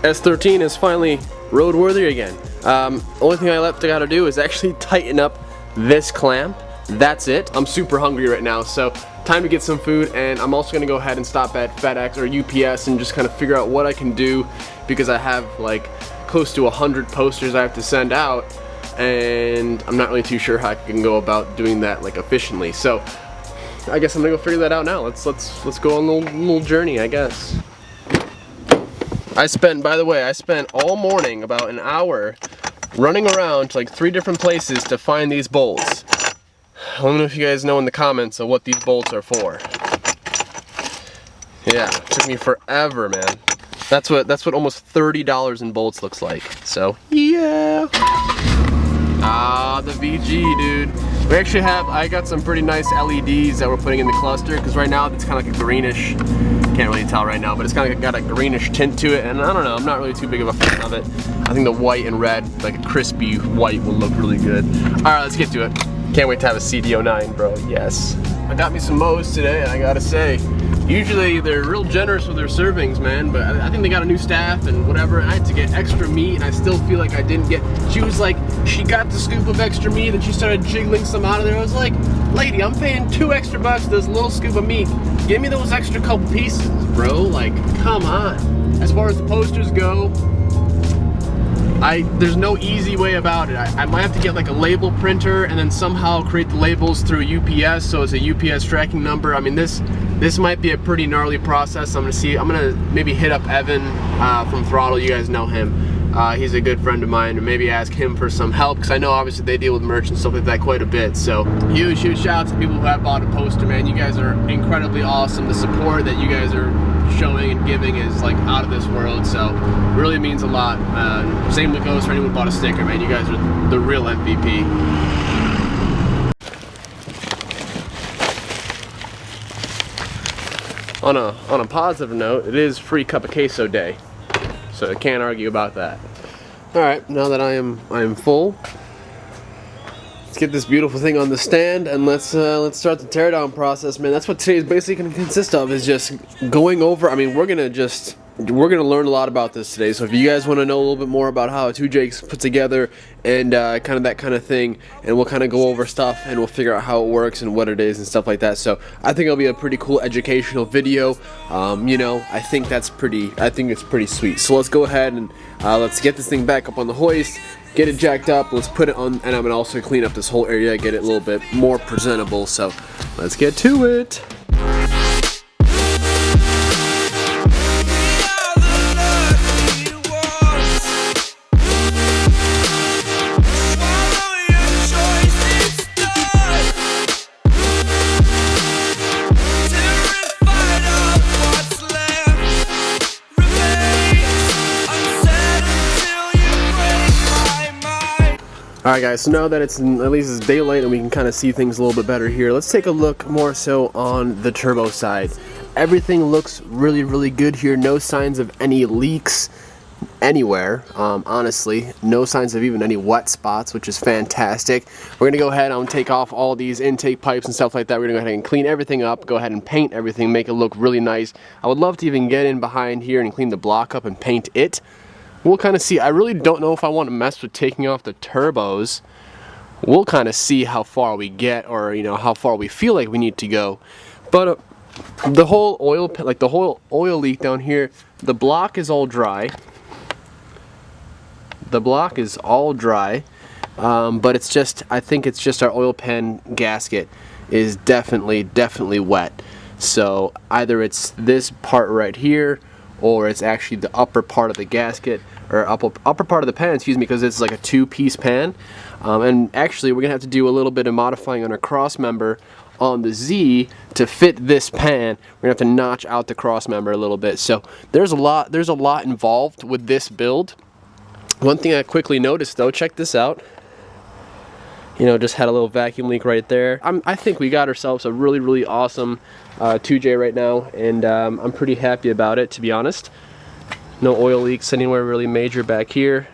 S13 is finally roadworthy again. Only thing I gotta do is actually tighten up this clamp. That's it. I'm super hungry right now, so time to get some food, and I'm also gonna go ahead and stop at FedEx or UPS and just kind of figure out what I can do, because I have like close to 100 posters I have to send out, and I'm not really too sure how I can go about doing that like efficiently. So I guess I'm gonna go figure that out now. Let's go on a little journey, I guess. By the way, I spent all morning, about an hour, running around to like 3 different places to find these bolts. Let me know if you guys know in the comments of what these bolts are for. Yeah, it took me forever, man. That's what almost $30 in bolts looks like. So yeah. Ah, the VG, dude. We actually I got some pretty nice LEDs that we're putting in the cluster, because right now it's kind of like a greenish. Can't really tell right now, but it's kind of got a greenish tint to it, and I don't know, I'm not really too big of a fan of it. I think the white and red, like a crispy white, will look really good. Alright, let's get to it. Can't wait to have a CD09, bro, yes. I got me some Moe's today, and I gotta say, usually they're real generous with their servings, man, but I think they got a new staff and whatever, and I had to get extra meat, and I still feel like I didn't get. She was like, she got the scoop of extra meat, and she started jiggling some out of there. I was like, lady, I'm paying $2 extra for this little scoop of meat. Give me those extra couple pieces, bro. Like, come on. As far as the posters go, there's no easy way about it. I might have to get like a label printer and then somehow create the labels through UPS, so it's a UPS tracking number. I mean, this might be a pretty gnarly process. I'm gonna maybe hit up Evan from Throttle. You guys know him. He's a good friend of mine, and maybe ask him for some help, because I know obviously they deal with merch and stuff like that quite a bit. So huge shout out to people who have bought a poster, man. You guys are incredibly awesome. The support that you guys are showing and giving is like out of this world, so it really means a lot. Same goes for anyone who bought a sticker, man. You guys are the real MVP. On a positive note, it is free cup of queso day, so I can't argue about that. All right, now that I am full, let's get this beautiful thing on the stand, and let's start the teardown process, man. That's what today is basically going to consist of, is just going over. I mean, we're gonna learn a lot about this today. So if you guys want to know a little bit more about how a 2J's put together and kind of that kind of thing, and we'll kind of go over stuff and we'll figure out how it works and what it is and stuff like that. So I think it'll be a pretty cool educational video. You know, I think it's pretty sweet. So let's go ahead and let's get this thing back up on the hoist, get it jacked up, let's put it on, and I'm gonna also clean up this whole area, get it a little bit more presentable. So let's get to it. Alright guys, so now that at least it's daylight and we can kind of see things a little bit better here, let's take a look more so on the turbo side. Everything looks really good here. No signs of any leaks anywhere, honestly. No signs of even any wet spots, which is fantastic. We're going to go ahead and take off all these intake pipes and stuff like that. We're going to go ahead and clean everything up, go ahead and paint everything, make it look really nice. I would love to even get in behind here and clean the block up and paint it. We'll kind of see. I really don't know if I want to mess with taking off the turbos. We'll kind of see how far we get, or you know, how far we feel like we need to go. But the whole oil leak down here, the block is all dry. The block is all dry, but it's just, I think it's just our oil pan gasket is definitely wet. So either it's this part right here, or it's actually the upper part of the gasket, or upper part of the pan, excuse me, because it's like a 2-piece pan. And actually we're gonna have to do a little bit of modifying on our cross member on the Z to fit this pan. We're gonna have to notch out the cross member a little bit. So there's a lot involved with this build. One thing I quickly noticed though, check this out. You know, just had a little vacuum leak right there. I think we got ourselves a really awesome 2J right now, and I'm pretty happy about it, to be honest. No oil leaks anywhere really major back here,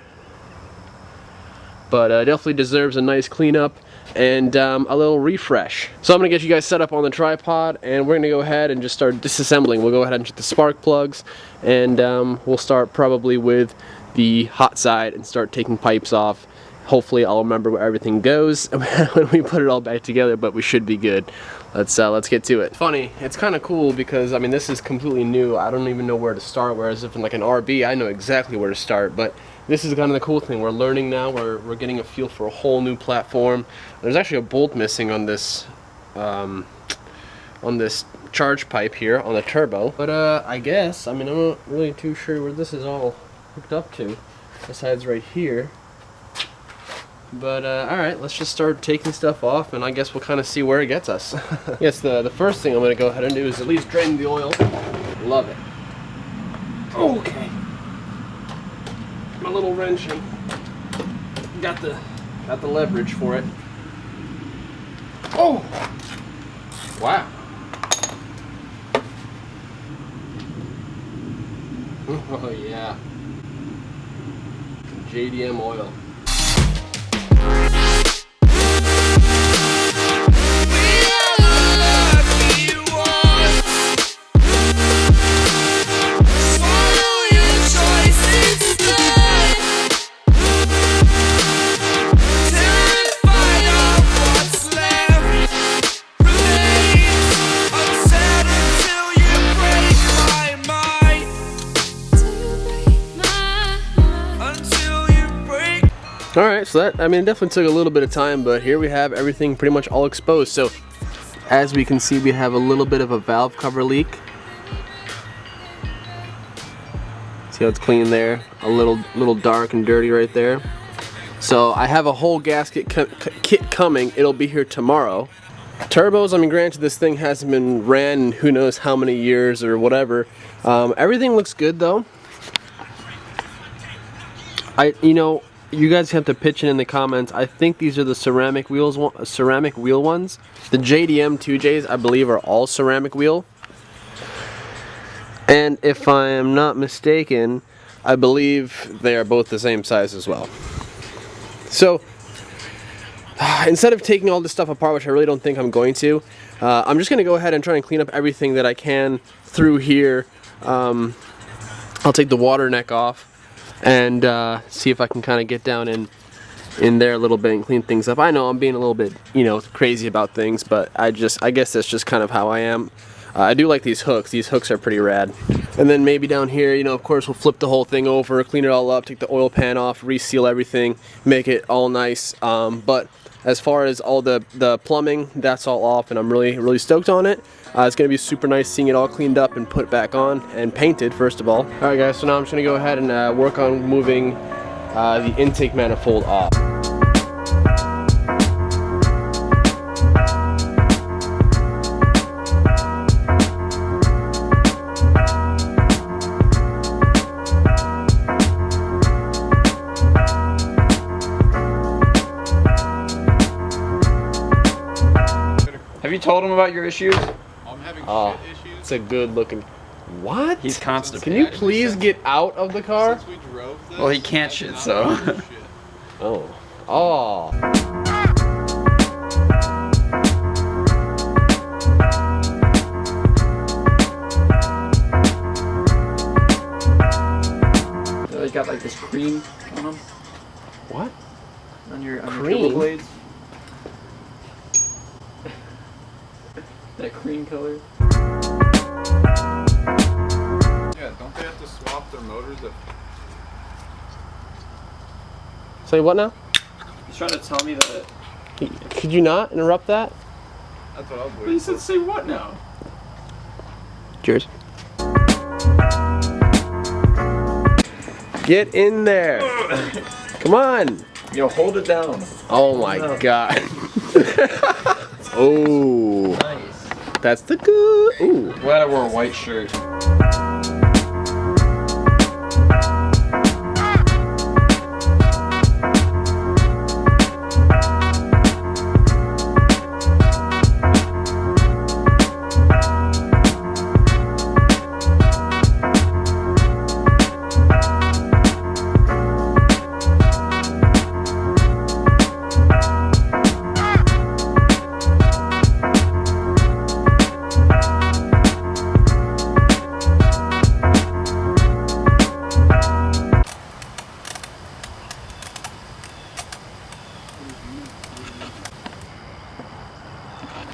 but definitely deserves a nice cleanup and a little refresh. So I'm gonna get you guys set up on the tripod, and we're gonna go ahead and just start disassembling. We'll go ahead and check the spark plugs, and we'll start probably with the hot side and start taking pipes off. Hopefully I'll remember where everything goes when we put it all back together, but we should be good. Let's get to it. Funny, it's kind of cool because I mean this is completely new. I don't even know where to start, whereas if in like an RB I know exactly where to start, but this is kind of the cool thing. We're learning now. We're getting a feel for a whole new platform. There's actually a bolt missing on this charge pipe here on the turbo, but I guess, I mean, I'm not really too sure where this is all hooked up to besides right here. But alright, let's just start taking stuff off, and I guess we'll kind of see where it gets us. Yes, the first thing I'm going to go ahead and do is at least drain the oil. Love it. Okay. My little wrenching. Got the leverage for it. Oh! Wow. Oh yeah. JDM oil. Alright, so that, I mean, it definitely took a little bit of time, but here we have everything pretty much all exposed. So, as we can see, we have a little bit of a valve cover leak. See how it's clean there? A little dark and dirty right there. So, I have a whole gasket kit coming. It'll be here tomorrow. Turbos, I mean, granted, this thing hasn't been ran in who knows how many years or whatever. Everything looks good, though. You know, you guys have to pitch it in the comments. I think these are the ceramic wheel ones. The JDM 2Js, I believe, are all ceramic wheel. And if I am not mistaken, I believe they are both the same size as well. So, instead of taking all this stuff apart, which I really don't think I'm going to, I'm just going to go ahead and try and clean up everything that I can through here. I'll take the water neck off and see if I can kind of get down in there a little bit and clean things up. I know I'm being a little bit, you know, crazy about things, but I guess that's just kind of how I am. I do like these hooks. These hooks are pretty rad. And then maybe down here, you know, of course, we'll flip the whole thing over, clean it all up, take the oil pan off, reseal everything, make it all nice. But as far as all the plumbing, that's all off, and I'm really stoked on it. It's going to be super nice seeing it all cleaned up and put back on and painted, first of all. Alright guys, so now I'm just going to go ahead and work on moving the intake manifold off. Have you told him about your issues? I'm having shit issues. It's a good looking... What? He's constipated. Can you please get out of the car? Since we drove this, Well, he can't shit, so. shit. Oh. Oh. So he's got like this cream on him. What? On your Cream? turbo blades. That cream color. Yeah, don't they have to swap their motors? Say what now? He's trying to tell me that. Could you not interrupt that? That's what I was But he waiting said, for. say what now? Cheers. Get in there. Come on. Yo, hold it down. Oh my god. Oh. Nice. That's the good. Ooh. Glad I wore a white shirt.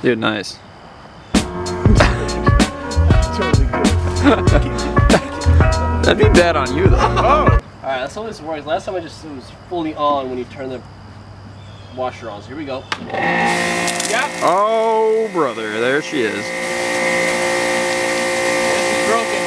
Dude, nice. Totally good. That'd be bad on you though. Alright, that's how this works. Last time it was fully on when you turn the washer on. So here we go. Yep. Oh, brother, there she is. It's broken.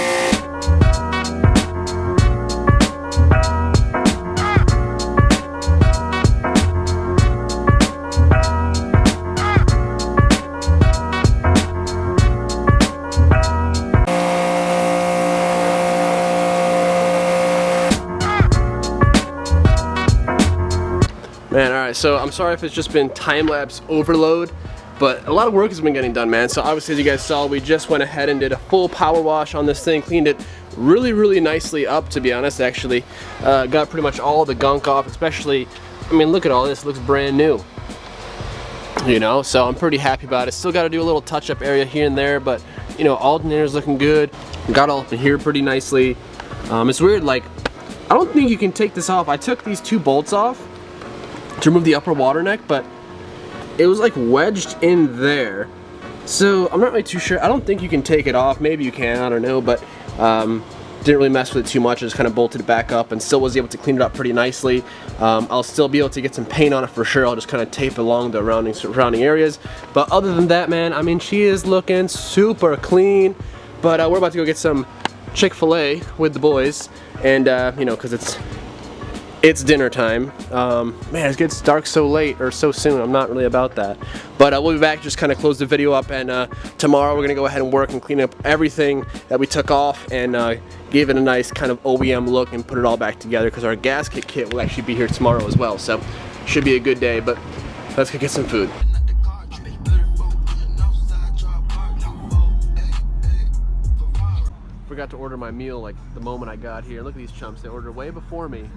Man, alright, so I'm sorry if it's just been time-lapse overload, but a lot of work has been getting done, man. So obviously, as you guys saw, we just went ahead and did a full power wash on this thing, cleaned it really nicely up, to be honest, actually. Got pretty much all the gunk off, especially, I mean, look at all this, it looks brand new. You know, so I'm pretty happy about it. Still got to do a little touch-up area here and there, but, you know, alternator's looking good. Got all up in here pretty nicely. It's weird, like, I don't think you can take this off. I took these two bolts off to remove the upper water neck, but it was like wedged in there, so I'm not really too sure. I don't think you can take it off. Maybe you can, I don't know, but didn't really mess with it too much. I just kind of bolted it back up and still was able to clean it up pretty nicely. I'll still be able to get some paint on it for sure. I'll just kind of tape along the surrounding areas, but other than that, man, I mean, she is looking super clean. But we're about to go get some Chick-fil-A with the boys, and you know, because it's dinner time. Man, it gets dark so late or so soon. I'm not really about that. But we'll be back, just kind of close the video up, and tomorrow we're going to go ahead and work and clean up everything that we took off and give it a nice kind of OEM look and put it all back together, because our gasket kit will actually be here tomorrow as well. So should be a good day, but let's go get some food. Forgot to order my meal like the moment I got here. Look at these chumps. They ordered way before me,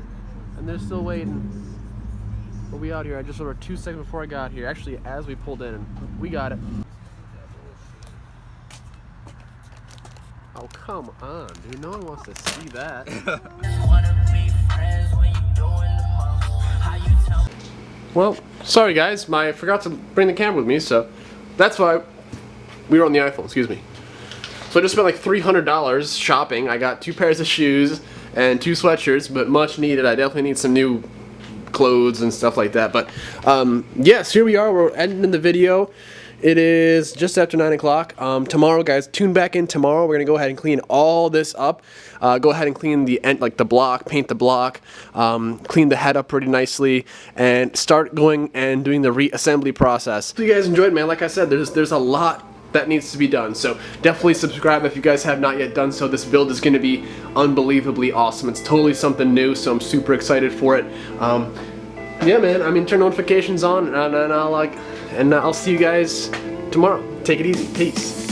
and they're still waiting. But we out here. I just ordered 2 seconds before I got here. Actually, as we pulled in, we got it. Oh, come on, dude. No one wants to see that. Well, sorry guys. I forgot to bring the camera with me, so that's why we were on the iPhone. Excuse me. So I just spent like $300 shopping. I got 2 pairs of shoes and 2 sweatshirts, but much needed. I definitely need some new clothes and stuff like that. But yes, here we are. We're ending the video. It is just after 9 o'clock. Tomorrow, guys, tune back in tomorrow. We're gonna go ahead and clean all this up. Go ahead and clean the end, like the block, paint the block, clean the head up pretty nicely, and start going and doing the reassembly process. So you guys enjoyed, man. Like I said, there's a lot that needs to be done, so definitely subscribe if you guys have not yet done so. This build is going to be unbelievably awesome. It's totally something new, so I'm super excited for it. Yeah, man, I mean, turn notifications on, and I'll see you guys tomorrow. Take it easy. Peace.